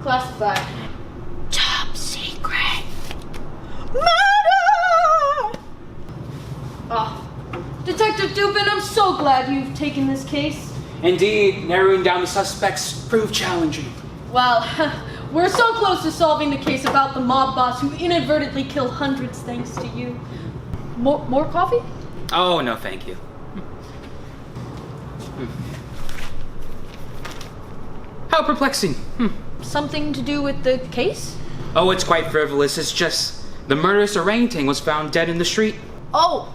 Classified. Top secret. Murder! Oh, Detective Dupin, I'm so glad you've taken this case. Indeed, narrowing down the suspects proved challenging. Well, we're so close to solving the case about the mob boss who inadvertently killed hundreds thanks to you. More coffee? Oh, no, thank you. How perplexing. Something to do with the case? Oh, it's quite frivolous. It's just the murderous orangutan was found dead in the street. Oh,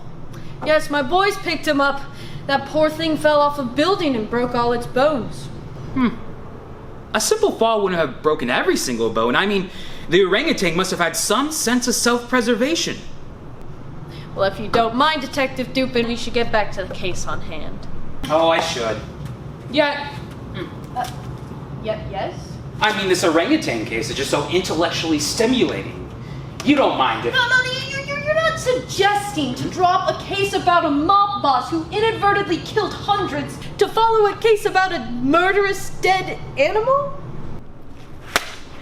yes, my boys picked him up. That poor thing fell off a building and broke all its bones. A simple fall wouldn't have broken every single bone. I mean, the orangutan must have had some sense of self-preservation. Well, if you don't mind, Detective Dupin, we should get back to the case on hand. Oh, I should. Yeah. Yes? I mean, this orangutan case is just so intellectually stimulating. You don't mind if... No, you're not suggesting to drop a case about a mob boss who inadvertently killed hundreds to follow a case about a murderous dead animal?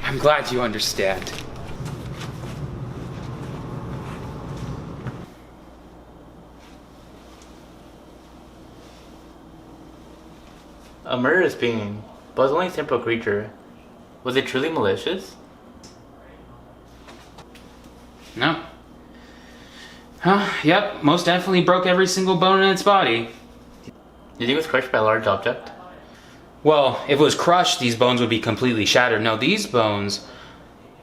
I'm glad you understand. A murderous being, but was only a simple creature. Was it truly malicious? No. Yep, most definitely broke every single bone in its body. Do you think it was crushed by a large object? Well, if it was crushed, these bones would be completely shattered. No, these bones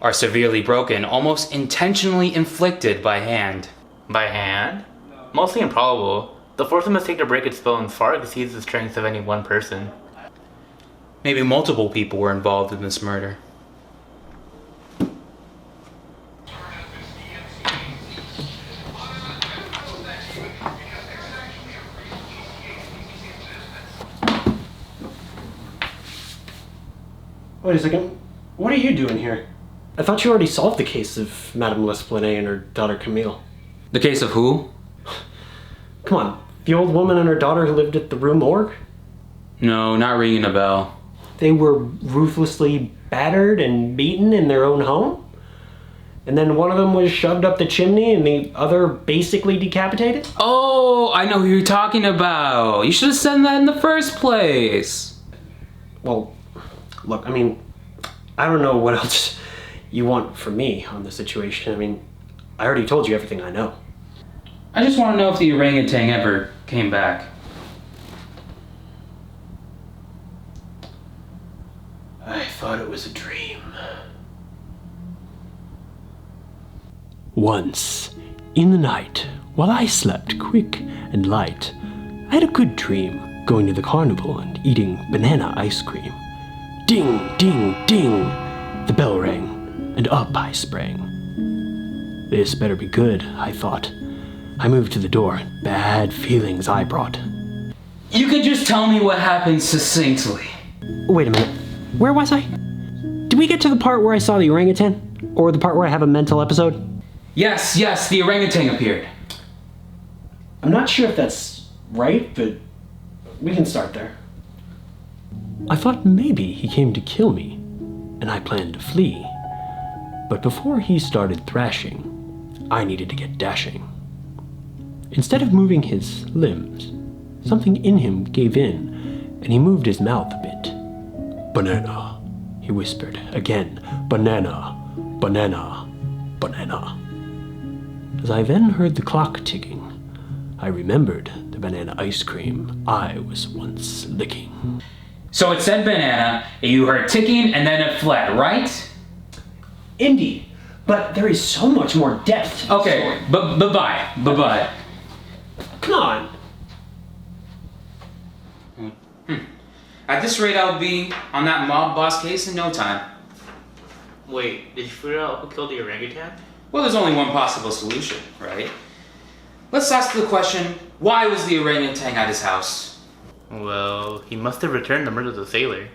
are severely broken, almost intentionally inflicted by hand. By hand? Mostly improbable. The force it must take to break its bones far exceeds the strength of any one person. Maybe multiple people were involved in this murder. Wait a second. What are you doing here? I thought you already solved the case of Madame L'Esplanade and her daughter Camille. The case of who? Come on, the old woman and her daughter who lived at the Rue Morgue? No, not ringing a bell. They were ruthlessly battered and beaten in their own home? And then one of them was shoved up the chimney and the other basically decapitated? Oh, I know who you're talking about. You should have said that in the first place. Well, look, I mean, I don't know what else you want from me on the situation. I mean, I already told you everything I know. I just want to know if the orangutan ever came back. I thought it was a dream. Once, in the night, while I slept quick and light, I had a good dream going to the carnival and eating banana ice cream. Ding, ding, ding! The bell rang, and up I sprang. This better be good, I thought. I moved to the door, bad feelings I brought. You could just tell me what happened succinctly. Wait a minute, where was I? Did we get to the part where I saw the orangutan? Or the part where I have a mental episode? Yes, the orangutan appeared. I'm not sure if that's right, but we can start there. I thought maybe he came to kill me, and I planned to flee. But before he started thrashing, I needed to get dashing. Instead of moving his limbs, something in him gave in, and he moved his mouth a bit. Banana, he whispered again. Banana, banana, banana. As I then heard the clock ticking, I remembered the banana ice cream I was once licking. So it said banana, you heard ticking, and then it fled, right? Indeed, but there is so much more depth to the Okay, story. bye-bye. Come on. At this rate, I'll be on that mob boss case in no time. Wait, did you figure out who killed the orangutan? Well, there's only one possible solution, right? Let's ask the question, why was the orangutan at his house? Well, he must have returned the murder to the sailor.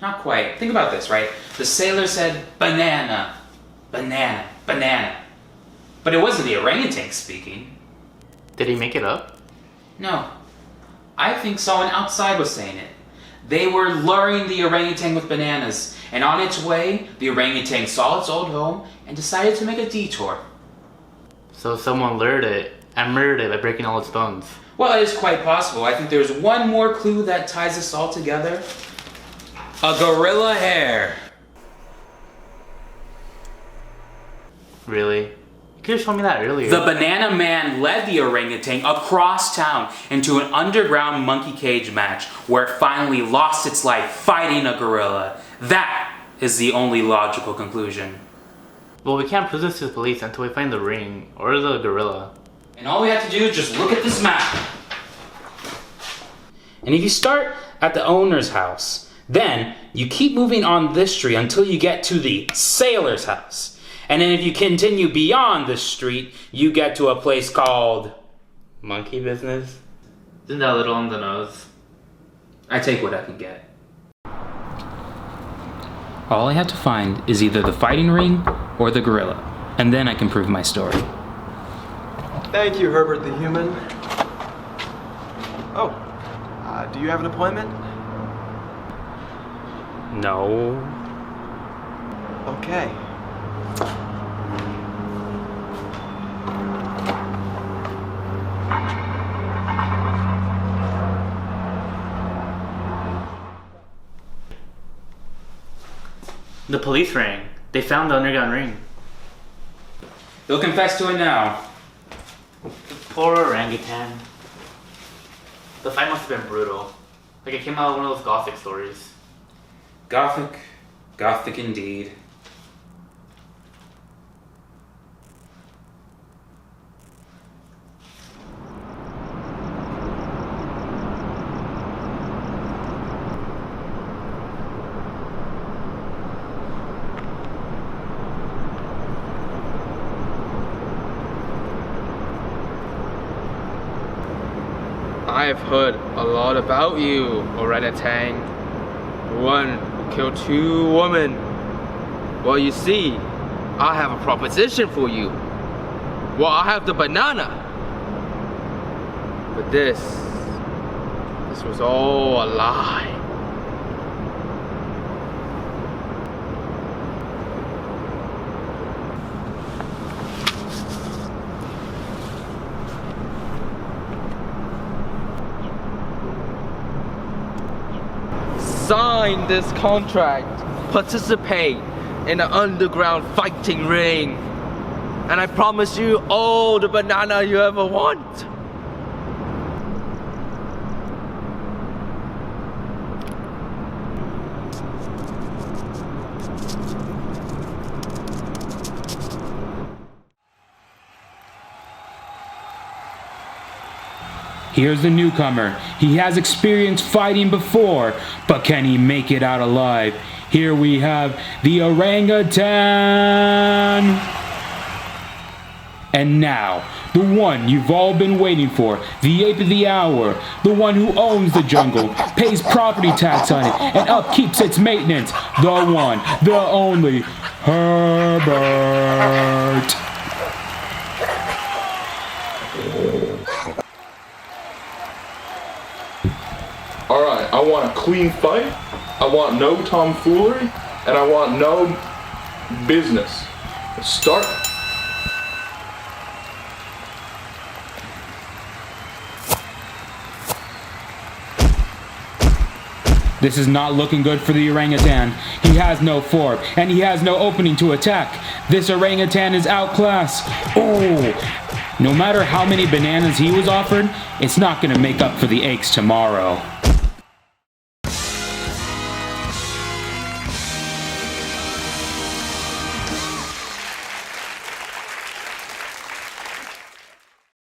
Not quite. Think about this, right? The sailor said, banana, banana, banana. But it wasn't the orangutan speaking. Did he make it up? No. I think someone outside was saying it. They were luring the orangutan with bananas, and on its way, the orangutan saw its old home and decided to make a detour. So someone lured it and murdered it by breaking all its bones. Well, it is quite possible. I think there's one more clue that ties us all together. A gorilla hair. Really? You could have shown me that earlier. The banana man led the orangutan across town into an underground monkey cage match where it finally lost its life fighting a gorilla. That is the only logical conclusion. Well, we can't prove this to the police until we find the ring or the gorilla. And all we have to do is just look at this map. And if you start at the owner's house, then you keep moving on this street until you get to the sailor's house. And then if you continue beyond this street, you get to a place called Monkey business? Isn't that a little on the nose? I take what I can get. All I have to find is either the fighting ring or the gorilla, and then I can prove my story. Thank you, Herbert the Human. Oh, do you have an appointment? No. Okay. The police rang. They found the underground ring. They'll confess to it now. Poor orangutan. The fight must have been brutal. Like it came out of one of those gothic stories. Gothic. Gothic indeed. I've heard a lot about you, orangutan. One who killed 2 women. Well, you see, I have a proposition for you. Well, I have the banana. But this was all a lie. Sign this contract, participate in the underground fighting ring, and I promise you all the banana you ever want. Here's the newcomer. He has experience fighting before, but can he make it out alive? Here we have the orangutan. And now, the one you've all been waiting for, the ape of the hour, the one who owns the jungle, pays property tax on it, and upkeeps its maintenance, the one, the only, Herbert. Alright, I want a clean fight, I want no tomfoolery, and I want no business. Let's start. This is not looking good for the orangutan. He has no fork, and he has no opening to attack. This orangutan is outclassed. Oh! No matter how many bananas he was offered, it's not gonna make up for the aches tomorrow.